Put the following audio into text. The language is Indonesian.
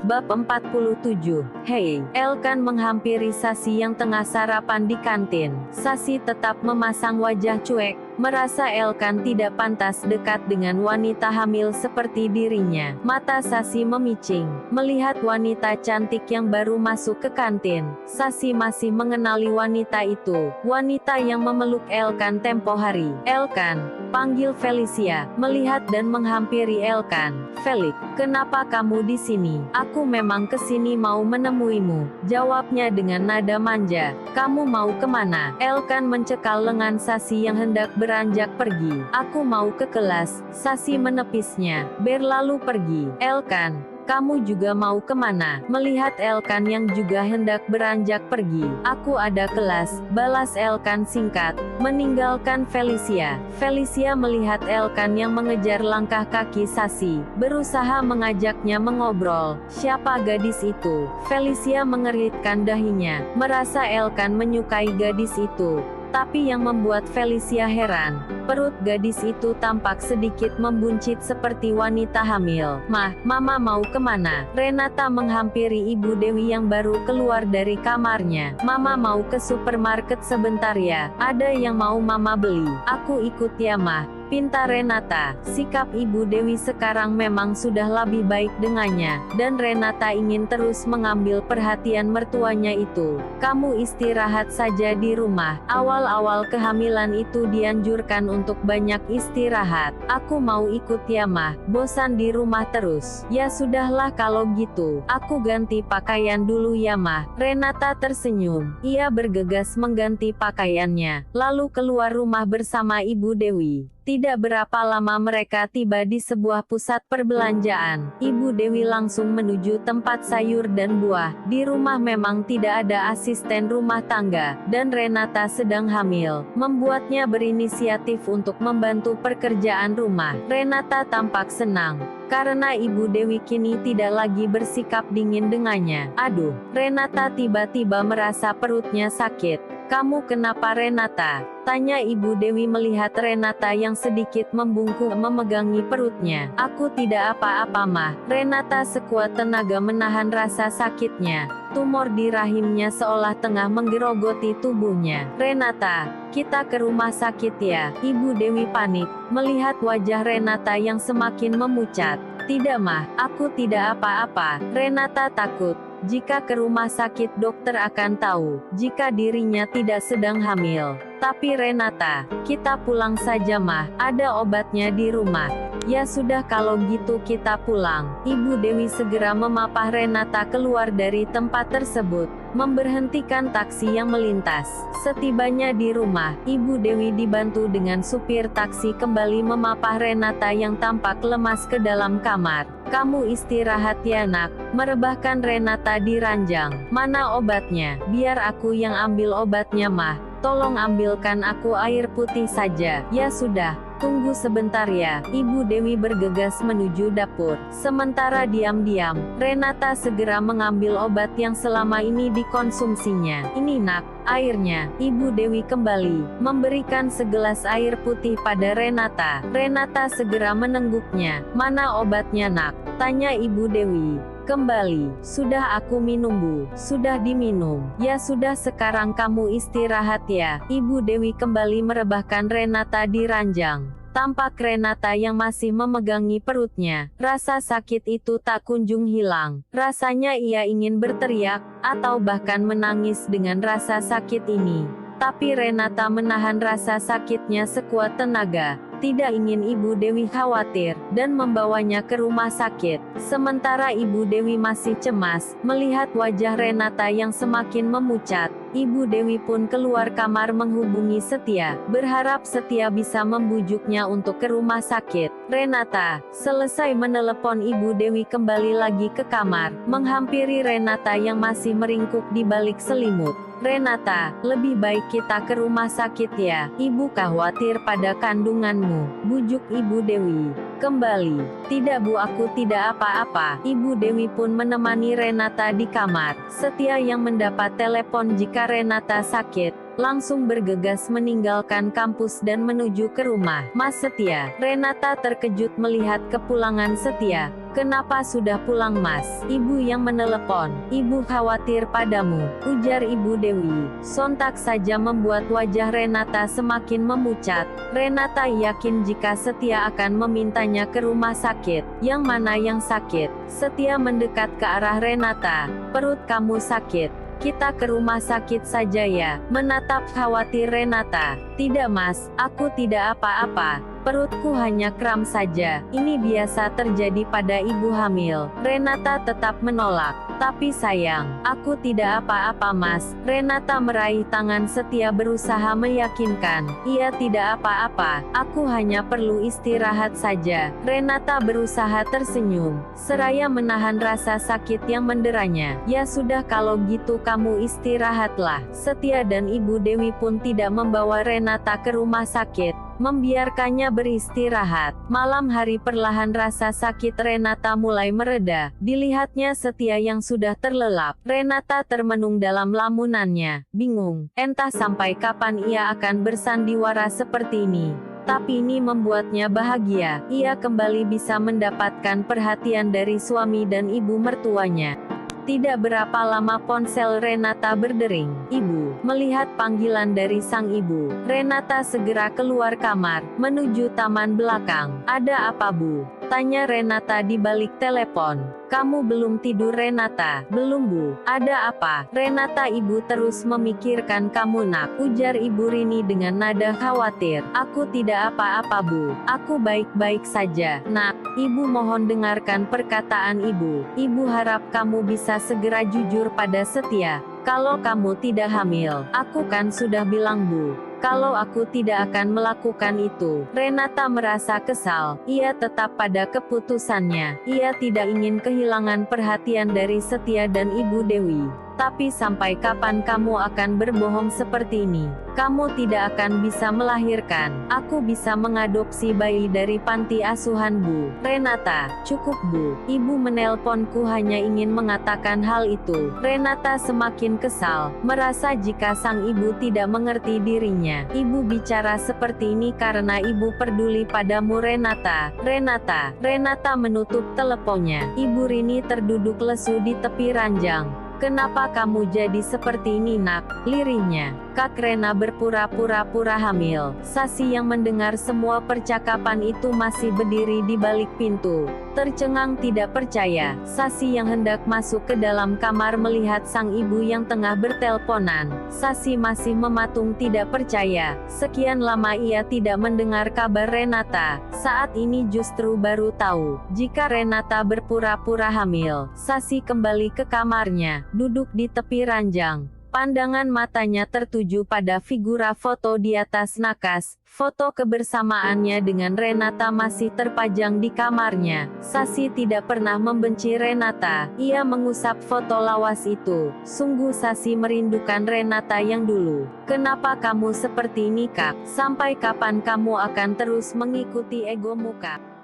Bab 47. Hei, Elkan menghampiri Sasi yang tengah sarapan di kantin. Sasi tetap memasang wajah cuek, merasa Elkan tidak pantas dekat dengan wanita hamil seperti dirinya. Mata Sasi memicing, melihat wanita cantik yang baru masuk ke kantin. Sasi masih mengenali wanita itu, wanita yang memeluk Elkan tempo hari. Elkan, panggil Felicia, melihat dan menghampiri Elkan. Felix, kenapa kamu di sini? Aku memang kesini mau menemuimu, jawabnya dengan nada manja. Kamu mau kemana? Elkan mencekal lengan Sasi yang hendak beranjak pergi. Aku mau ke kelas, Sasi menepisnya, berlalu pergi. Elkan, kamu juga mau kemana? Melihat Elkan yang juga hendak beranjak pergi. Aku ada kelas, balas Elkan singkat, meninggalkan Felicia. Felicia melihat Elkan yang mengejar langkah kaki Sasi, berusaha mengajaknya mengobrol. Siapa gadis itu? Felicia mengeritkan dahinya, merasa Elkan menyukai gadis itu. Tapi yang membuat Felicia heran, perut gadis itu tampak sedikit membuncit seperti wanita hamil. Mama mau kemana? Renata menghampiri Ibu Dewi yang baru keluar dari kamarnya. Mama mau ke supermarket sebentar ya, ada yang mau Mama beli. Aku ikut ya Mah, pinta Renata. Sikap Ibu Dewi sekarang memang sudah lebih baik dengannya, dan Renata ingin terus mengambil perhatian mertuanya itu. Kamu istirahat saja di rumah. Awal-awal kehamilan itu dianjurkan untuk banyak istirahat. Aku mau ikut ya Mah, bosan di rumah terus. Ya sudahlah kalau gitu, aku ganti pakaian dulu ya Mah. Renata tersenyum. Ia bergegas mengganti pakaiannya, lalu keluar rumah bersama Ibu Dewi. Tidak berapa lama mereka tiba di sebuah pusat perbelanjaan. Ibu Dewi langsung menuju tempat sayur dan buah. Di rumah memang tidak ada asisten rumah tangga, dan Renata sedang hamil, membuatnya berinisiatif untuk membantu pekerjaan rumah. Renata tampak senang, karena Ibu Dewi kini tidak lagi bersikap dingin dengannya. Aduh, Renata tiba-tiba merasa perutnya sakit. Kamu kenapa Renata? Tanya Ibu Dewi melihat Renata yang sedikit membungkuk memegangi perutnya. Aku tidak apa-apa Mah. Renata sekuat tenaga menahan rasa sakitnya. Tumor di rahimnya seolah tengah menggerogoti tubuhnya. Renata, kita ke rumah sakit ya. Ibu Dewi panik, melihat wajah Renata yang semakin memucat. Tidak Mah, aku tidak apa-apa. Renata takut. Jika ke rumah sakit dokter akan tahu, jika dirinya tidak sedang hamil. Tapi Renata, kita pulang saja Mah, ada obatnya di rumah. Ya sudah kalau gitu kita pulang. Ibu Dewi segera memapah Renata keluar dari tempat tersebut, memberhentikan taksi yang melintas. Setibanya di rumah, Ibu Dewi dibantu dengan supir taksi kembali memapah Renata yang tampak lemas ke dalam kamar. Kamu istirahat ya nak, merebahkan Renata di ranjang. Mana obatnya? Biar aku yang ambil obatnya Mah. Tolong ambilkan aku air putih saja. Ya sudah, tunggu sebentar ya. Ibu Dewi bergegas menuju dapur. Sementara diam-diam, Renata segera mengambil obat yang selama ini dikonsumsinya. Ini nak, airnya. Ibu Dewi kembali, memberikan segelas air putih pada Renata. Renata segera menengguknya. Mana obatnya nak? Tanya Ibu Dewi. Kembali, sudah aku minum Bu. Sudah diminum. Ya sudah sekarang kamu istirahat ya. Ibu Dewi kembali merebahkan Renata di ranjang. Tampak Renata yang masih memegangi perutnya. Rasa sakit itu tak kunjung hilang. Rasanya ia ingin berteriak, atau bahkan menangis dengan rasa sakit ini. Tapi Renata menahan rasa sakitnya sekuat tenaga. Tidak ingin Ibu Dewi khawatir, dan membawanya ke rumah sakit. Sementara Ibu Dewi masih cemas, melihat wajah Renata yang semakin memucat. Ibu Dewi pun keluar kamar menghubungi Setia, berharap Setia bisa membujuknya untuk ke rumah sakit. Renata, selesai menelepon Ibu Dewi kembali lagi ke kamar, menghampiri Renata yang masih meringkuk di balik selimut. Renata, lebih baik kita ke rumah sakit ya. Ibu khawatir pada kandunganmu, bujuk Ibu Dewi. Kembali. Tidak Bu, aku tidak apa-apa. Ibu Dewi pun menemani Renata di kamar. Setia yang mendapat telepon jika Renata sakit, langsung bergegas meninggalkan kampus dan menuju ke rumah Mas Setia. Renata terkejut melihat kepulangan Setia. Kenapa sudah pulang Mas? Ibu yang menelepon. Ibu khawatir padamu, ujar Ibu Dewi. Sontak saja membuat wajah Renata semakin memucat. Renata yakin jika Setia akan memintanya ke rumah sakit. Yang mana yang sakit? Setia mendekat ke arah Renata. Perut kamu sakit. Kita ke rumah sakit saja ya, menatap khawatir Renata. Tidak Mas, aku tidak apa-apa. Perutku hanya kram saja. Ini biasa terjadi pada ibu hamil. Renata tetap menolak. Tapi sayang, aku tidak apa-apa Mas. Renata meraih tangan Setia berusaha meyakinkan. Ia tidak apa-apa, aku hanya perlu istirahat saja. Renata berusaha tersenyum, seraya menahan rasa sakit yang menderanya. Ya sudah kalau gitu kamu istirahatlah. Setia dan Ibu Dewi pun tidak membawa Renata ke rumah sakit, membiarkannya beristirahat. Malam hari perlahan rasa sakit Renata mulai mereda. Dilihatnya Setia yang sudah terlelap. Renata termenung dalam lamunannya, bingung, entah sampai kapan ia akan bersandiwara seperti ini. Tapi ini membuatnya bahagia. Ia kembali bisa mendapatkan perhatian dari suami dan ibu mertuanya. Tidak berapa lama ponsel Renata berdering. Ibu, melihat panggilan dari sang ibu, Renata segera keluar kamar, menuju taman belakang. Ada apa Bu? Tanya Renata di balik telepon. Kamu belum tidur Renata? Belum Bu. Ada apa? Renata, ibu terus memikirkan kamu nak, ujar Ibu Rini dengan nada khawatir. Aku tidak apa-apa Bu. Aku baik-baik saja. Nak, ibu mohon dengarkan perkataan ibu. Ibu harap kamu bisa segera jujur pada Setia. Kalau kamu tidak hamil, aku kan sudah bilang Bu. Kalau aku tidak akan melakukan itu. Renata merasa kesal. Ia tetap pada keputusannya. Ia tidak ingin kehilangan perhatian dari Setia dan Ibu Dewi. Tapi sampai kapan kamu akan berbohong seperti ini? Kamu tidak akan bisa melahirkan. Aku bisa mengadopsi bayi dari panti asuhan Bu. Renata, cukup Bu. Ibu menelponku hanya ingin mengatakan hal itu. Renata semakin kesal, merasa jika sang ibu tidak mengerti dirinya. Ibu bicara seperti ini karena ibu peduli padamu Renata. Renata menutup teleponnya. Ibu Rini terduduk lesu di tepi ranjang. Kenapa kamu jadi seperti ini nak? Lirihnya. Kak Rena berpura-pura hamil. Sasi yang mendengar semua percakapan itu masih berdiri di balik pintu, tercengang tidak percaya. Sasi yang hendak masuk ke dalam kamar melihat sang ibu yang tengah bertelponan. Sasi masih mematung tidak percaya. Sekian lama ia tidak mendengar kabar Renata. Saat ini justru baru tahu jika Renata berpura-pura hamil. Sasi kembali ke kamarnya, duduk di tepi ranjang. Pandangan matanya tertuju pada figura foto di atas nakas. Foto kebersamaannya dengan Renata masih terpajang di kamarnya. Sasi tidak pernah membenci Renata. Ia mengusap foto lawas itu. Sungguh Sasi merindukan Renata yang dulu. Kenapa kamu seperti ini Kak? Sampai kapan kamu akan terus mengikuti egomu Kak?